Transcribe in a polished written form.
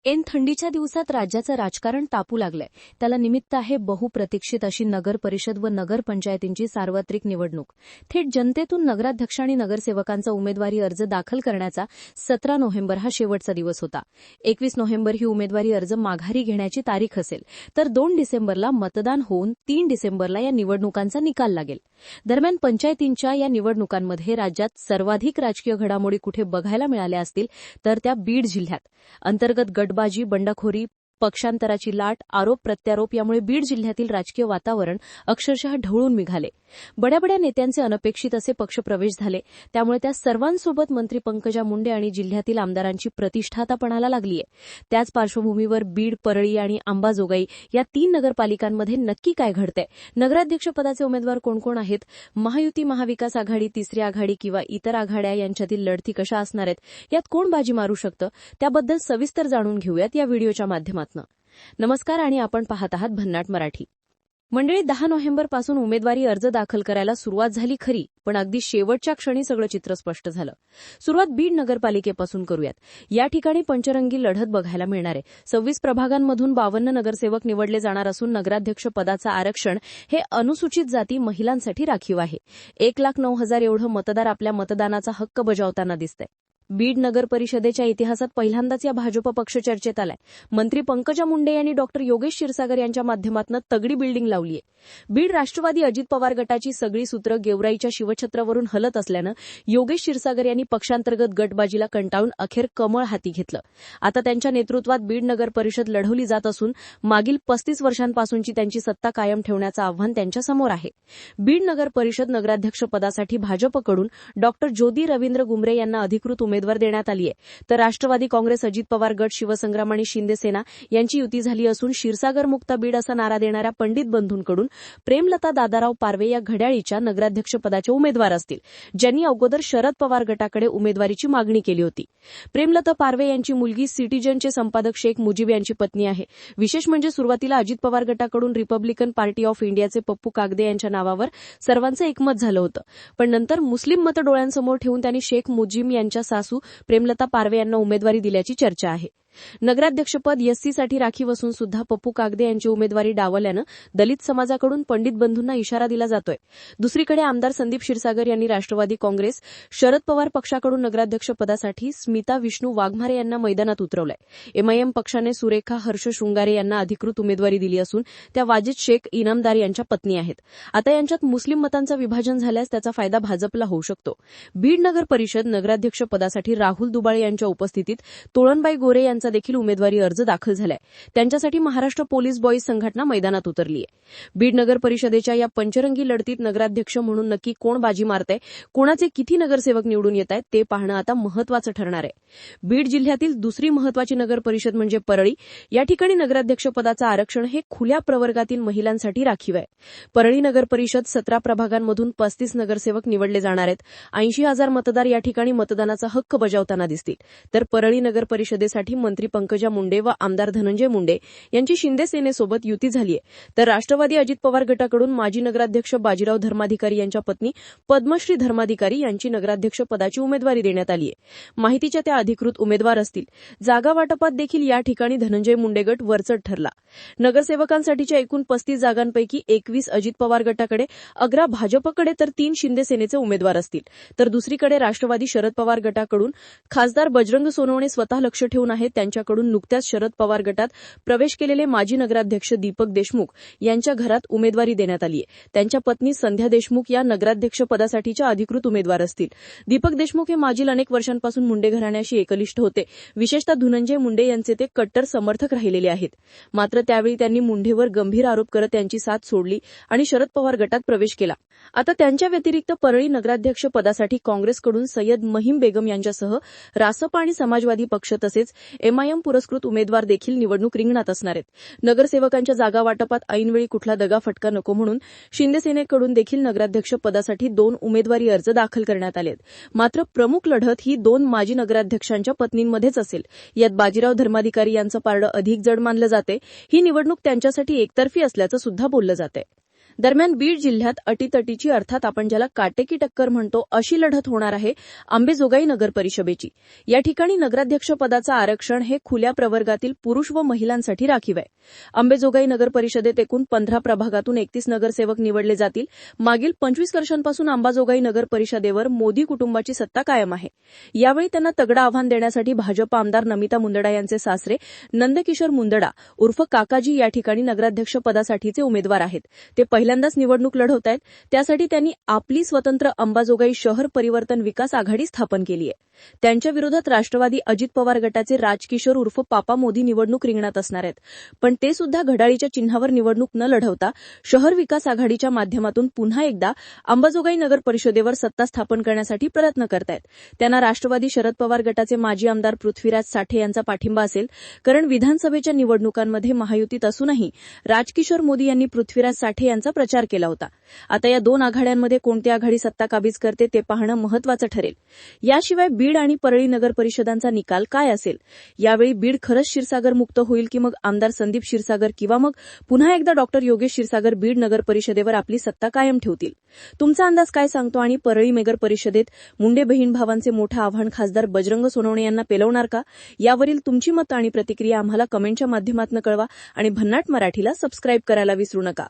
ऐन थंडीच्या दिवसात राज्याचं राजकारण तापू लागलंय. त्याला निमित्त आहे बहुप्रतीक्षित अशी नगर परिषद व नगर पंचायतींची सार्वत्रिक निवडणूक. थेट जनतेतून नगराध्यक्ष आणि नगरसेवकांचा उमेदवारी अर्ज दाखल करण्याचा 17 नोव्हेंबर हा शेवटचा दिवस होता. 21 नोव्हेंबर ही उमेदवारी अर्ज माघारी घेण्याची तारीख असेल, तर 2 डिसेंबरला मतदान होऊन 3 डिसेंबरला या निवडणुकांचा निकाल लागेल. दरम्यान पंचायतींच्या या निवडणुकांमध्ये राज्यात सर्वाधिक राजकीय घडामोडी कुठे बघायला मिळाल्या असतील तर त्या बीड जिल्ह्यात. अंतर्गत गटबाजी, बंडखोरी, पक्षांतराची लाट, आरोप प्रत्यारोप यामुळे बीड जिल्ह्यातील राजकीय वातावरण अक्षरशः ढवळून निघाले. बड्या नेत्यांचे अनपेक्षित असे पक्षप्रवेश झाले. त्यामुळे त्या सर्वांसोबत मंत्री पंकजा मुंडे आणि जिल्ह्यातील आमदारांची प्रतिष्ठा आता पणाला लागलीय. त्याच पार्श्वभूमीवर बीड, परळी आणि अंबाजोगाई या 3 नगरपालिकांमध्ये नक्की काय घडतंय? नगराध्यक्षपदाचे उमेदवार कोण कोण आहेत? महायुती, महाविकास आघाडी, तिसरी आघाडी किंवा इतर आघाड्या यांच्यातील लढती कशा असणार आहेत? यात कोण बाजी मारू शकतं? त्याबद्दल सविस्तर जाणून घेऊयात या व्हिडिओच्या माध्यमातून. नमस्कार आणि आपण पाहत आहात भन्नाट मराठी. मंडळी, 10 नोव्हेंबरपासून उमेदवारी अर्ज दाखल करायला सुरुवात झाली खरी, पण अगदी शेवटच्या क्षणी सगळं चित्र स्पष्ट झालं. सुरुवात बीड नगरपालिकेपासून करूयात. या ठिकाणी पंचरंगी लढत बघायला मिळणार आहे. 26 प्रभागांमधून 52 नगरसेवक निवडले जाणार असून नगराध्यक्ष पदाचं आरक्षण हे अनुसूचित जाती महिलांसाठी राखीव आहे. 1,09,000 एवढं मतदार आपल्या मतदानाचा हक्क बजावताना दिसतंय. बीड नगर परिषदेच्या इतिहासात पहिल्यांदाच या भाजप पक्ष चर्चेत आलाय. मंत्री पंकजा मुंडे यांनी डॉक्टर योगेश क्षीरसागर यांच्या माध्यमातून तगडी बिल्डिंग लावलीय. बीड राष्ट्रवादी अजित पवार गटाची सगळी सूत्र गेवराईच्या शिवछत्रावरून हलत असल्यानं योगेश क्षीरसागर यांनी पक्षांतर्गत गटबाजीला कंटाळून अखेर कमळ हाती घेतलं. आता त्यांच्या नेतृत्वात बीड नगर परिषद लढवली जात असून मागील 35 वर्षांपासूनची त्यांची सत्ता कायम ठेवण्याचं आव्हान त्यांच्यासमोर आहे. बीड नगर परिषद नगराध्यक्षपदासाठी भाजपकडून डॉक्टर ज्योती रवींद्र गुमरे यांना अधिकृत उमेदवार देण्यात आली आहे. तर राष्ट्रवादी काँग्रेस, अजित पवार गट, शिवसंग्राम आणि शिंदे सेना यांची युती झाली असून क्षीरसागर मुक्त बीड असा नारा देणाऱ्या पंडित बंधूंकडून प्रेमलता दादाराव पारवे या घड्याळीच्या नगराध्यक्षपदाचे उमेदवार असतील, ज्यांनी अगोदर शरद पवार गटाकडे उमेदवारीची मागणी केली होती. प्रेमलता पारवे यांची मुलगी सिटीजनचे संपादक शेख मुजीब यांची पत्नी आहे. विशेष म्हणजे सुरुवातीला अजित पवार गटाकडून रिपब्लिकन पार्टी ऑफ इंडियाचे पप्पू कागदे यांच्या नावावर सर्वांचं एकमत झालं होतं, पण नंतर मुस्लिम मतं डोळ्यांसमोर ठेवून त्यांनी शेख मुजीब यांच्या सासू प्रेमलता पारवे यांना उमेदवारी दिल्याची चर्चा आहे. नगराध्यक्षपद एससीसाठी राखीव असून सुद्धा पप्पू कागदे यांची उमेदवारी डावलल्यानं दलित समाजाकडून पंडित बंधूंना इशारा दिला जातोय. दुसरीकडे आमदार संदीप क्षीरसागर यांनी राष्ट्रवादी काँग्रेस, शरद पवार पक्षाकडून नगराध्यक्षपदासाठी स्मिता विष्णू वाघमारे यांना मैदानात उतरवलंय. एमआयएम पक्षाने सुरेखा हर्ष शृंगारे यांना अधिकृत उमेदवारी दिली असून त्या वाजिद शेख इनामदार यांच्या पत्नी आहेत. आता यांच्यात मुस्लिम मतांचं विभाजन झाल्यास त्याचा फायदा भाजपला होऊ शकतो. बीड नगर परिषद नगराध्यक्षपदासाठी राहुल दुबाळे यांच्या उपस्थितीत तोळणबाई गोरे यांचा देखील उमेदवारी अर्ज दाखल झालाय. त्यांच्यासाठी महाराष्ट्र पोलीस बॉईज संघटना मैदानात उतरली आहे. बीड नगर परिषदेच्या या पंचरंगी लढतीत नगराध्यक्ष म्हणून नक्की कोण बाजी मारतंय, कोणाचे किती नगरसेवक निवडून येत आहेत ते पाहणं आता महत्वाचं ठरणार आहे. बीड जिल्ह्यातील दुसरी महत्वाची नगर परिषद म्हणजे परळी. या ठिकाणी नगराध्यक्षपदाचं आरक्षण हे खुल्या प्रवर्गातील महिलांसाठी राखीव आहे. परळी नगर परिषद 17 प्रभागांमधून 35 नगरसेवक निवडले जाणार आहेत. 80,000 मतदार या ठिकाणी मतदानाचा हक्क बजावताना दिसतील. तर परळी नगर परिषदेसाठी मंत्री पंकजा मुंडे व आमदार धनंजय मुंडे यांची शिंदे सेनेसोबत युती झाली आहे. तर राष्ट्रवादी अजित पवार गटाकडून माजी नगराध्यक्ष बाजीराव धर्माधिकारी यांच्या पत्नी पद्मश्री धर्माधिकारी यांची नगराध्यक्ष पदाची उमेदवारी देण्यात आली आहे. माहितीच्या त्या अधिकृत उमेदवार असतील. जागा वाटपात देखील या ठिकाणी धनंजय मुंडे गट वरचढ ठरला. नगरसेवकांसाठीच्या एकूण 35 जागांपैकी 21 अजित पवार गटाकडे, 11 भाजपकडे तर 3 शिंदे सेनेचे उमेदवार असतील. तर दुसरीकडे राष्ट्रवादी शरद पवार गटाकडून खासदार बजरंग सोनवणे स्वतः लक्ष ठेवून आहेत. त्यांच्याकडून नुकत्याच शरद पवार गटात प्रवेश केलेले माजी नगराध्यक्ष दीपक देशमुख यांच्या घरात उमेदवारी देण्यात आली आहे. त्यांच्या पत्नी संध्या देशमुख या नगराध्यक्ष पदासाठीच्या अधिकृत उमेदवार असतील. दीपक देशमुख हे मागील अनेक वर्षांपासून मुंडे घराण्याशी एकनिष्ठ होते. विशेषतः धनंजय मुंडे यांचे ते कट्टर समर्थक राहिलेले आहेत. मात्र त्यावेळी त्यांनी मुंडेवर गंभीर आरोप करत त्यांची साथ सोडली आणि शरद पवार गटात प्रवेश केला. आता त्यांच्या व्यतिरिक्त परळी नगराध्यक्ष पदासाठी काँग्रेसकडून सय्यद महिम बेगम यांच्यासह रासप आणि समाजवादी पक्ष तसेच एमआयएम पुरस्कृत उमेदवार देखील निवडणूक रिंगणात असणार आहेत. नगरसेवकांच्या जागा वाटपात ऐनवेळी कुठला दगाफटका नको म्हणून शिंदे सेनेकडून देखील नगराध्यक्ष पदासाठी 2 उमेदवारी अर्ज दाखल करण्यात आले आहेत. मात्र प्रमुख लढत ही 2 माजी नगराध्यक्षांच्या पत्नींमध्येच असेल. यात बाजीराव धर्माधिकारी यांचं पारडं अधिक जड मानलं जाते. ही निवडणूक त्यांच्यासाठी एकतर्फी असल्याचं सुद्धा बोललं जातंय. दरम्यान बीड जिल्ह्यात अटीतटीची अर्थात आपण ज्याला काटेकी टक्कर म्हणतो अशी लढत होणार आहे अंबेजोगाई नगर परिषदेची. या ठिकाणी नगराध्यक्षपदाचं आरक्षण हे खुल्या प्रवर्गातील पुरुष व महिलांसाठी राखीव आहे. अंबेजोगाई नगर परिषदेत एकूण 15 प्रभागातून 31 नगरसेवक निवडले जातील. मागील 25 वर्षांपासून अंबाजोगाई नगर परिषदेवर मोदी कुटुंबाची सत्ता कायम आहे. यावेळी त्यांना तगडं आव्हान देण्यासाठी भाजप आमदार नमिता मुंदडा यांचे सासरे नंदकिशोर मुंदडा उर्फ काकाजी या ठिकाणी नगराध्यक्ष पदासाठीचे उमेदवार आहेत. ते पहिल्यांदाच निवडणूक लढवत आहेत. त्यासाठी त्यांनी आपली स्वतंत्र अंबाजोगाई शहर परिवर्तन विकास आघाडी स्थापन केली आहे. त्यांच्या विरोधात राष्ट्रवादी अजित पवार गटाचे राजकिशोर उर्फ पापा मोदी निवडणूक रिंगणात असणार आहेत. पण ते सुद्धा घड्याळीच्या चिन्हावर निवडणूक न लढवता शहर विकास आघाडीच्या माध्यमातून पुन्हा एकदा अंबाजोगाई नगर परिषदेवर सत्ता स्थापन करण्यासाठी प्रयत्न करतायत. त्यांना राष्ट्रवादी शरद पवार गटाचे माजी आमदार पृथ्वीराज साठे यांचा पाठिंबा असेल, कारण विधानसभेच्या निवडणुकांमध्ये महायुतीत असूनही राजकिशोर मोदी यांनी पृथ्वीराज साठे यांचा प्रचार केला होता. आता या दोन आघाड्यांमध्ये कोणती आघाडी सत्ता काबीज करते ते पाहणं महत्त्वाचं ठरेल. याशिवाय बीड आणि परळी नगर परिषदांचा निकाल काय असेल? यावेळी बीड खरंच क्षीरसागर मुक्त होईल की मग आमदार संदीप क्षीरसागर किंवा मग पुन्हा एकदा डॉक्टर योगेश क्षीरसागर बीड नगर परिषदेवर आपली सत्ता कायम ठेवतील? तुमचा अंदाज काय सांगतो? आणि परळी नगर परिषदेत मुंडे बहीण भावांचे मोठं आव्हान खासदार बजरंग सोनवणे यांना पेलवणार का? यावरील तुमची मतं आणि प्रतिक्रिया आम्हाला कमेंटच्या माध्यमातून कळवा आणि भन्नाट मराठीला सबस्क्राईब करायला विसरू नका.